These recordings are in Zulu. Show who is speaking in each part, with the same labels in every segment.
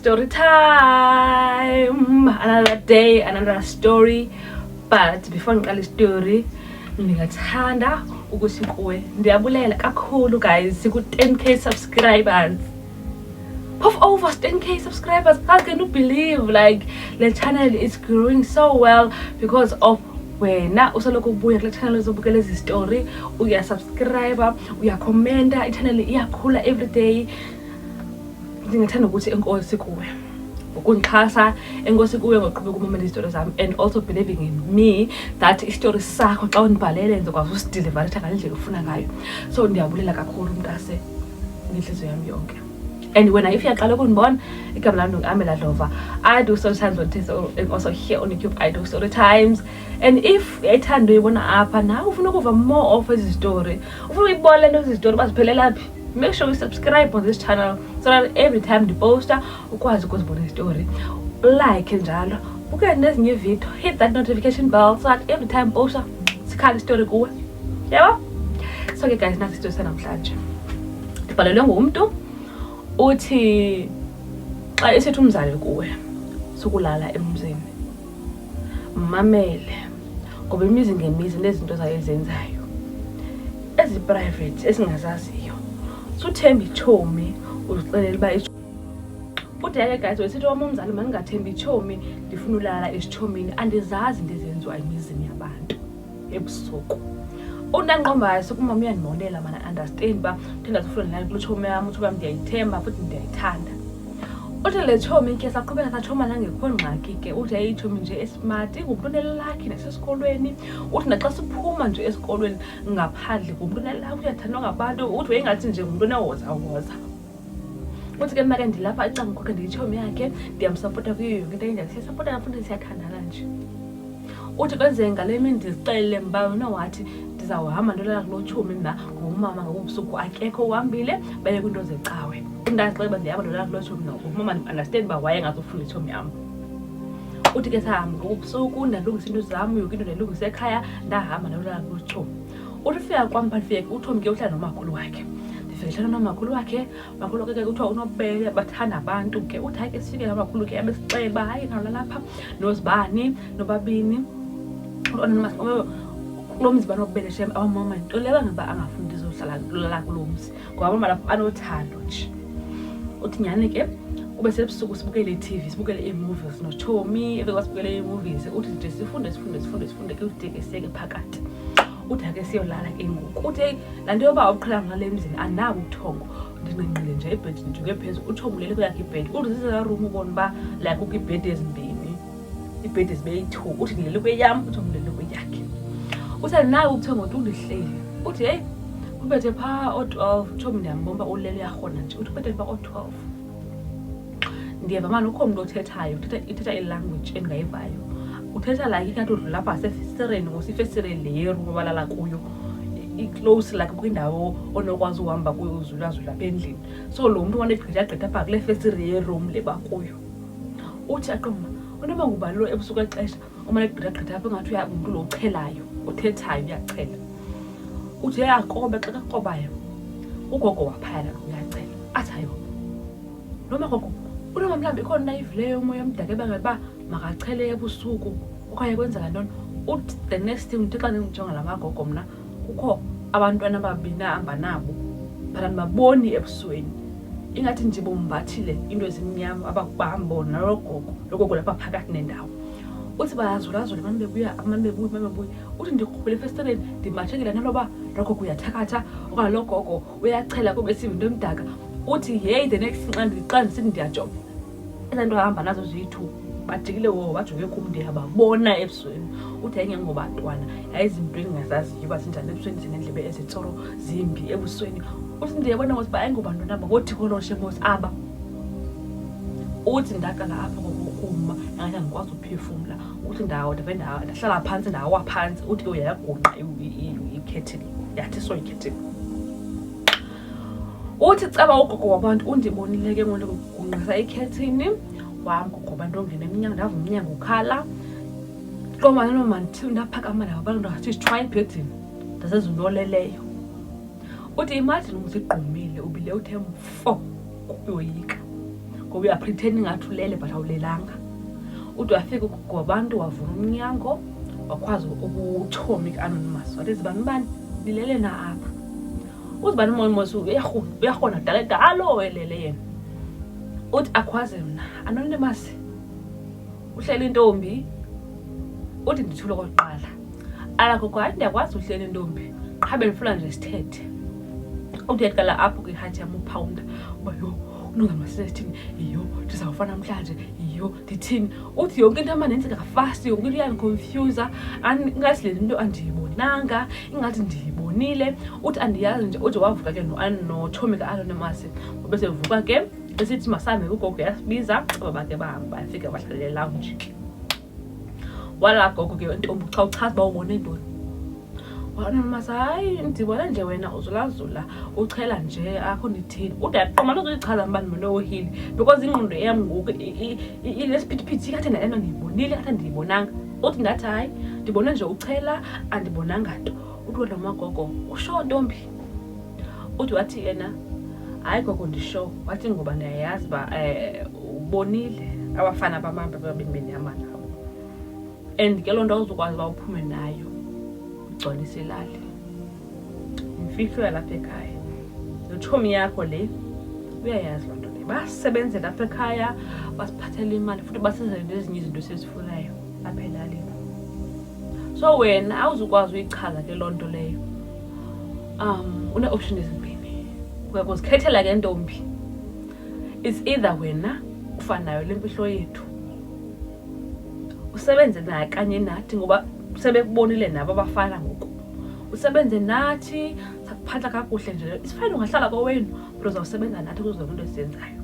Speaker 1: story time. Another day, another story. But before ngiqala story, ngingathanda ukuthi kuwe ndiyabulela kakhulu guys siku 10k subscribers. Of over 10k subscribers. I can't believe like the channel is growing so well because of wena usaloko ubuya kule channel uzobukela lezi story, uya subscribe, uya comment, i-channel iyakhula every day. Ngingathanda ukuthi enkosi kuwe ukungixhasa, enkosi kuwe ngoqhubeka ukumamela izistory zami and also believing in me that istory sakho xa unibhalele ngizokwazi usideliver ngalendlela ufuna ngayo. So ndiyabulela kakhulu mntase ngenhliziyo yami yonke. And when if you are ukunibona igama lami ngAmela Dlova, I do sometimes on TikTok and also here on YouTube I do story times. And if ethanda uyibona apha na ufuna ukuva more of this story, ufuna uyibona lezi story baziphelela laphi, make sure you subscribe on this channel so that every time the poster ukwazi ukuzibona istory, like njalo uke nezinye video, hit that notification bell so that every time poster sikhala story kuwe, yabo. So ke guys, nasi story sanamhlanje ibhalelwe ngumuntu uthi xa esethi umzali kuwe sokulala emzini mamele ngoba imizi ngemizi nezinto zayenzayo ezi private esingazaziyo. Suthemba ichomi uzixelela ba futhi yake guys wesithi wami umzali mangingathemba ichomi ndifuna ulala esichomini andizazi ndizenziwa emizini yabantu ebusuku. Unanqombayo sokumama uyanibonela mana understand ba ngingathufuna la kuchomi yami uthi ndiyayithemba futhi ndiyayithanda. Uthi le chomi ke saqhubeka sachoma la ngekho ngqaki ke uthi ayichomi nje esmart ngumuntu nelakhi nasesikolweni. Uthi naxa siphuma nje esikolweni ngaphandle ngumuntu nelakhi uyathandwa ngabantu uthi wengathi nje ngumuntu onewoza. Uthi ke manje ndilapha icanga kwakhe ndiyichomi yakhe ndiyamsupporta kuyo yonke into endawo siyasupporta futhi siyathandana nje. Uthi kwenze ngale mini ndizixelele mba wathi ndizawuhamba ndolala kulo chomi mina ngumama ngobusuku akekho uhambile baye kwinto zecawe. Ndazixeba ndihamba ndolala kulo chomi ngumama understand ba waye ngazofuna ichomi yami. Uthi ke sahamba ngobusuku ndalungisa into zami yonke into ndalungisa ekhaya ndahamba ndolala kulo chomi. Uthi fika kwami phafike uThomi ke uhlala nomakhulu wakhe. Ndifikela nomakhulu wakhe, makhulu ke kuthiwa unobele bathanda abantu ke uthi hayi ke sifike nomakhulu ke abesixeba hayi nalo lapha nozibani nobabini lo mzi banobele shem awamama into leba ngiba angafuni ndizohlala kulo mzi ngoba mama lapho anothando nje. Uthi nyane ke ube sebusuku sibukele iTV sibukele iimovies noThomi ebe kwasibukele iimovies uthi nje sifunde ke udekeseke phakathi. Uthi ake siyolala ke ngoku uthi lanto yoba uqhela ngale emzini anawo uthongo ndinqinqile nje ebhedini nje ngephezulu uThomi lele kuyakhe ibhedi uthi zizela room ubona ba like kukho ibhedi ezimbini ibhedi zibeyi2 uthi ngilele kweyami uThomi lele kweyakhe. Uthi nawe ubuthongo undihleli uthi hey ubethe pha o12 Thomi ndiyambomba ulele yakhona nje uthi ubethe pha o12 ndiyeva manje ukho umuntu othethayo ithetha ilanguage engayivayo uthetha like ingathi udlula lapha sefesireni ngosifesireni le room abalala kuyo i-close like kwindawo onokwazi uhamba kuyo uzulazula lapha endlini. So lo muntu wanegqitha apha kule fesiri ye room le bakuyo. Uthi aqoma unoma ngubalo ebusuku exesha uma negqitha apha ngathi umuntu lo uchelayo uthethayo uyachela. Uthi yakobe xa kakobayo ugogo waphayana uyacela athi hayo noma gogo unoma mhlambe khona ivileyo umoya omdaka ebangeba makachele ebusuku okanye kwenzeka ntoni. Uthi the next thing uthi xa ngijonga lamagogo mina kukho abantwana ababini ahamba nabo phana baboni ebusweni ingathi nje bombathile into ezimnyama abakubambona nalogogo lapha phakathi nendawo. Uthi bayazulazula manje bebuya uthi ndikhubele festireni ndimashekela naloba logogo uyathakatha okanye logogo uyachela kube sivinto emdaka. Uthi hey the next thing ndiqanisa ndiyajoba izinto ahamba nazo ziyi2 bajikile wo bajoke kumnde ababona ebusweni. Uthi ayenge ngobantwana yayizinto engazaziyo basinjani ebusweni zinendlebe ezitsoro zimbi ebusweni. Uthi ndiyabona ukuthi bayengobantwana bakothi koloshe mos aba. Uthi ndaqala apha ngokuma ngathi ngikwazi ukuphefumula. Uthi ndahlala phansi ndawa phansi uthi uyaguqa ikhetini yathi so ikhetini. Uthi caba ugogo wabantu undibonile ke ngoku kunqisa ikhetini wami ngoba ndongena eminyango ndava umnyango ukhala. Qoma noma ndithi ndaphakama la abantu ngathi try bedini ndasezunoleleyo. Uthi imagine ngizigqumile ubile uthe mfo kuyoyika. ngoba uyapretend ngathi ulele but awulelanga. Uthi wafika kwabantu wavula umnyango wakwazi ukuTommy Anonymous wathi zibani nilele na apha. Uzibani Anonymous uyahona dalo welele yena. Uthi akwazi mina Anonymous uhleli intombi. Uthi ndithule kokuqala alakho kwathi ndiyakwazi uhleli intombi qha bendifuna nje sithethe. Uthi yaqala apho kwihathi yam upounder bayo unongama sithini iyo ndizawufana namhlanje iyo ndithini. Uthi yonke into amanenzeka fast yonke into yangiconfuse ingathi le into andiyibonanga ingathi ndiyibonile. Uthi andiyazi nje uthi wavuka ke noTommy Anonymous bese vuka ke besithi masambe ugogo yasibiza baba ke bahamba bafika bahlalela lounge ke. Wala gogo ke intombi xa uchaza ba ubone intoni. Wena masayi ndibona nje wena uzulazula uchela nje akho ndithini. Udaqoma lokuchaza mbani mina ohili because ingqondo yami ngoku ilesiphithiphithi kathi nalena ndiyibonile kathi ndiyibonanga. Uthi ngathi hayi ndibona nje uchela andibonanga nto. Uthi wena magogo usho ntombi. Uthi wathi yena hayi gogo ndisho wathi ngoba ndiyayazi ba ubonile abafana bamamba babembeni yamana. And ke lonto uzokwazi ba uphume nayo ugcwalise ilali. Imfihlo yalapha ekhaya. noTommy yakho le uyayazi lonto le. Basebenze lapha ekhaya basiphathela imali futhi basenzele nezinye izinto sesifunayo lapha elalini. So wena awuzukwazi uyichaza ke lonto leyo. Une option ezimbili. Uyakuzikhethela ke ntombi. It's either wena ufanayo lemfihlo yethu usebenze naye kanye nathi ngoba sebekubonile nabo abafana ngoku. Usebenze nathi sakuphatha kakuhle nje. Isifana ungahlala kowenu but uzawusebenza nathi kuzo zonke into esizenzayo.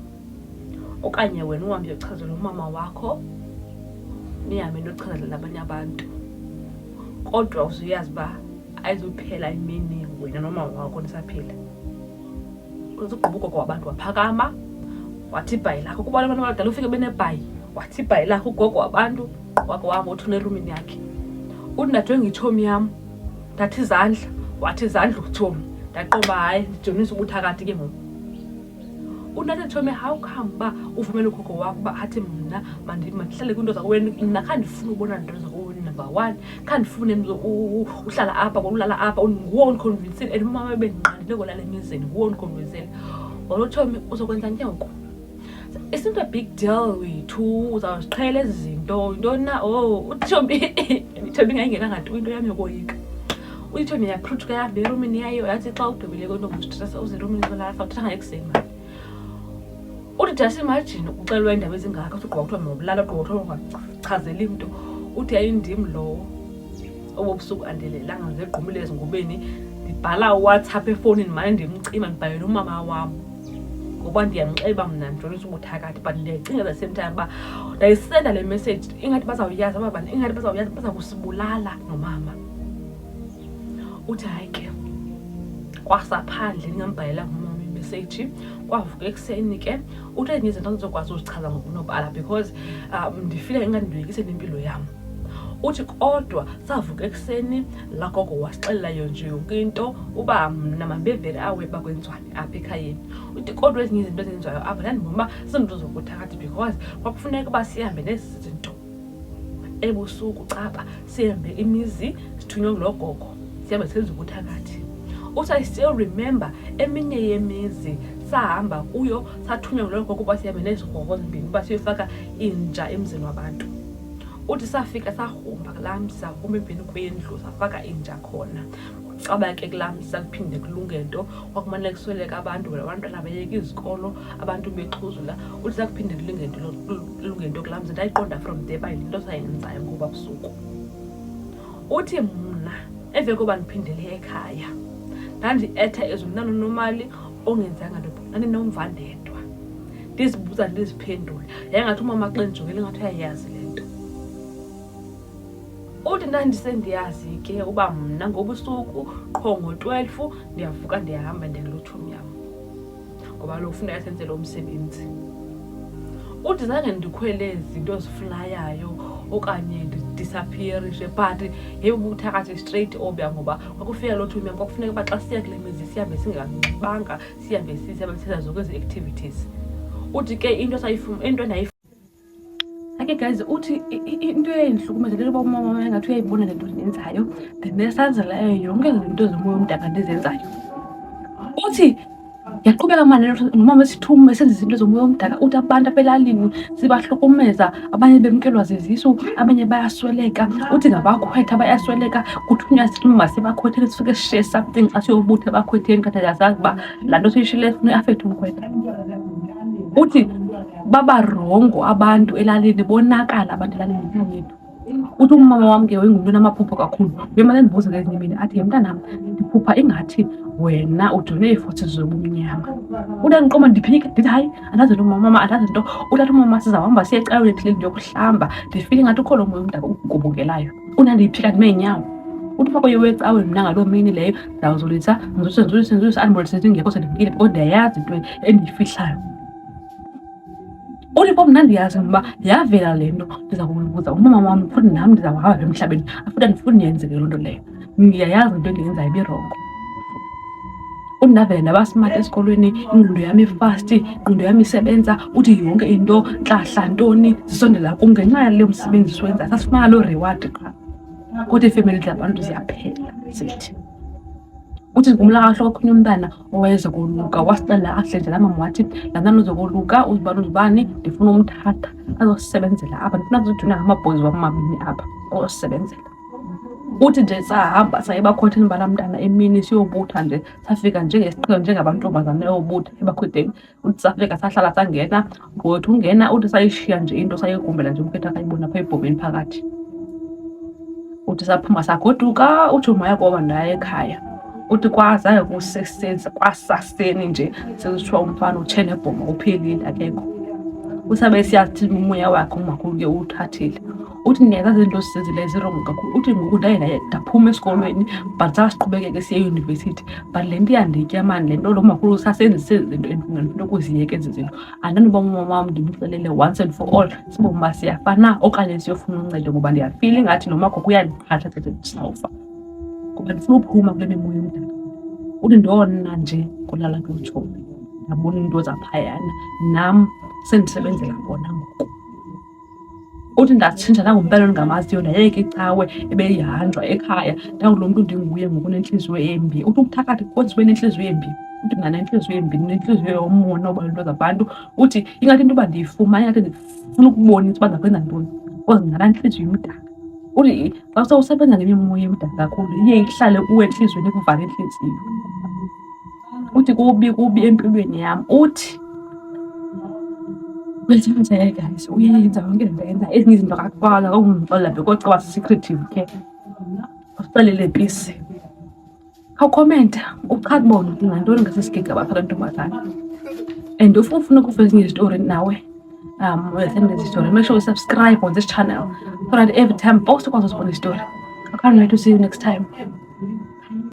Speaker 1: Okanye wena uhambe uyochazela umama wakho nihambe nochazela labanye abantu. Kodwa uzuyazi ba ayizuphela imini wena noma wakho nisaphila. Uzugqubuka kwabantu waphakama wathi bhayi lakho kuba abantu abadala ufike benebhayi wathi bhayi lakho ugogo wabantu wakho wahamba uthune erumini yakhe. Uthi ndajonga iTommy yam ndathi izandla wathi izandla uTommy ndaqomba hayi ndijonisa ubuthakathi ke ngoku. Unathi Tommy how come ba uvumela ugogo wakho ba athi mina mandihlale kwinto zakho wena nakhandifuna ubona into zakho number 1 khandifune uhlala apha kolulala apha unguwon convince and mama benqandile kolala emizini nguwon convince. Tommy uzokwenza njengoko. It's not a big deal wethu uzawuziqhela izinto into na uTommy ngayingena ngathi into yami yokoyika. uTommy yaphruthka yabe erumini yayo yathi xa udubile konto ngumstress uzerumini zolala uthatha ngayekusema. Uthi just imagine ucelwa indaba ezingaka uthi gqokuthiwa mawulala gqokuthiwa ungachazeli into. Uthi ayindim lo obusuku andelelanga nje egqumile ezingubeni ndibhala WhatsApp efonini manje ndimcima ndibhalela umama wami ngoba ndiyamceba mina ndijonisa ubuthakathi but ndiyacinga at the same time ba ndayisenda le message ingathi bazawuyazi ababani ingathi bazawuyazi baza kusibulala nomama. Uthi hayi ke kwasaphandle ngambhalela umama imessage kwavuka ekseni ke uthi enye izinto ngizokwazi uzichaza ngokunobala because ndifile ingathi ndoyikise nempilo yami. Uthi kodwa savuka ekseni la gogo wasixelela yonke yonke into uba mina mambevere awe bakwenzwane apha ekhayeni. Uthi kodwa ezinye izinto ezenziwayo apha ndandibona izinto zokuthakathi because kwakufuneka ba sihambe nezi zinto ebusuku caba sihambe imizi sithunywe ngulogogo sihambe senze ukuthakathi. Uthi I still remember eminye yemizi sahamba kuyo sathunywa ngulogogo kuba sihambe nezigogo ezimbini ba siyofaka inja emzini wabantu. Uthi safika sahumba kulamsa kumembini kwendlu safaka inja khona. Caba ke kulamsa kuphinde kulungento kwakumane kusweleka abantu abantwana bayeka izikolo abantu bexhuzula. Uthi sakuphinde kulungento kulamsa ndayiqonda from there bayinto sayenzayo ngoba busuku. Uthi mna eveke kuba ndiphindele ekhaya ndandi etha ezonana normally ongenzanga nto nani nomvandedwa. Ndizibuza ndiziphendula yangathi umama xa njongile ngathi uyayazi lento. Uthi ndandisendiyazi ke uba mna ngobusuku qho ngo12 ndiyavuka ndiyahamba ndengiloTommy yam ngoba lo ufuna yasenze lo msebenzi. Uthi zange ndikhwele izinto eziflayayo okanye ndidisappearishe but yebuthakathi straight obya ngoba kwakufika loTommy yam kwakufuneka ba xa siya kule mizi sihambe singanxibanga sihambe sisiya zonke ezi activities. uthi ke into ake guys uthi into eyayindihlukumeza lelo uba umama engathi uyayibona le nto ndiyenzayo then esazelayo yonke izinto zomoya omdaka ndizenzayo. Uthi yaqhubeka manje nomama esithume esenza izinto zomoya omdaka. Uthi abantu apha elalini sibahlukumeza, abanye bemkelwa zizisu, abanye bayasweleka. Uthi ngabakhwetha bayasweleka, kuthunywa sithi sebakhwetheni sifike sishiye something xa siyobutha abakhwetheni kanti ayazazi uba laa nto siyishile ifuna iafekthe umkhwetha. Uthi babarongo abantu elalini, bonakala abantu elalini ngenxa yethu. Uthi umama wam ke wayengumntu onamaphupho kakhulu. Uyemane ndibuze ngezinye imini athi, mntanam, ndiphupha ingathi wena ujone ii-forces zobumnyama. Uthi andiqoma ndiphike ndithi hayi andazi nto mama, andazi nto. Uthatha umama sizawuhamba siye ecaweni ethile ndiyokuhlamba, ndifile ingathi ukho lo moya omdaka ugubungelayo. Unandiyiphika ndime nyawo. Uthi uba kuye wecaweni mna ngaloo mini leyo ndawuzolisa ndizulise andibonise ndingekho sendifikile because ndiyayazi into endiyifihlayo. Uthi pho mna ndiyazi uba yavela le nto ndiza kuyibuza umama wam futhi nam ndizawuhamba emhlabeni futhi andifuni ndiyenzeke loo nto leyo. Ndiyayazi into endiyenzayo ibirongo. Uthi ndavela ndabasmart esikolweni, ingqondo yam ifasti, ingqondo yam isebenza. Uthi yonke into ntlahla ntoni zisondela kum ngenxa yale msebenzi siwenzayo. Sasifumana loo reward qha kodwa iifemeli zabantu ziyaphela zithi. Uthi ngumlakahloko okhunye umntana owayeza koluka wasixelela kakuhle nje laa mama wathi laa ntana uzokoluka uzibani ndifuna umthatha azosebenzela apha, ndifuna kuzojoyina ngamabhozi wam mabini apha ozosebenzela. Uthi nje sahamba saye ebakhwetheni balaa mntana emini siyobutha nje, safika njengesiqhelo njengabantombazana eyobutha ebakhwetheni. Uthi safika sahlala sangena, ngowethu ungena uthi sayishiya nje into sayigumbela nje umkhwetha akayibona apha ebhomeni phakathi. Uthi saphuma sagoduka, uthi umaya kwaba ndaya ekhaya. Uthi kwazayo kwasaseni nje sekuthiwa umfana utshene ebhoma uphelile akekho. Usabe siyathi umoya wakhe umakhulu ke uthathile. Uthi ndiyazazi izinto sizenzileyo zirongo kakhulu. Uthi ngoku ndaye ndaphuma esikolweni but sasiqhubekeke siye eyunivesithi but le nto iyanditya mani le nto lo makhulu sasenzise izinto endifuna ukuziyeka ezi zinto. Andinoba umama wam ndimxelele once and for all sibone uba siyafana okanye siyofuna uncedo ngoba ndiyafila ingathi nomagogo uyandiqhatha xa ndisawufa ngoba ndifuna uphuma kule mimoya omdaka. Uthi ndona nje kulala kutshomi ndabona into zaphayana nam sendisebenzela bona ngoku. Uthi ndatshintsha nangompela ondingamaziyo ndayeka icawe ebeyihanjwa ekhaya ndangulo mntu ndinguye ngoku nentliziyo embi. Uthi ukuthakathi kwenziwe nentliziyo embi. Uthi mna nentliziyo embi nentliziyo yomona oba into zabantu. Uthi ingathi into uba ndiyifumana ingathi ndifuna ukubonisa uba ndakwenza ntoni because ndingalaa ntliziyo imdaka. Uthi xa sewusebenza ngemimoya emdaka kakhulu iye ihlale kuwe entliziyweni ikuvale intliziyo. Uthi kubi empilweni yam. Uthi uyenzile guys, uyenza yonke le nto yenza ezinye izinto akakwazi akungixelela because caba secretive ke usixelele please. Khawukhomenta uchaze uba udinga ntoni ngasesigiga phakathi ntombazana and if ufuna ukuva ezinye izitori nawe send ezi story, make sure you subscribe on this channel so that every time post ukwazi uzibona istory. I can't wait to see you next time.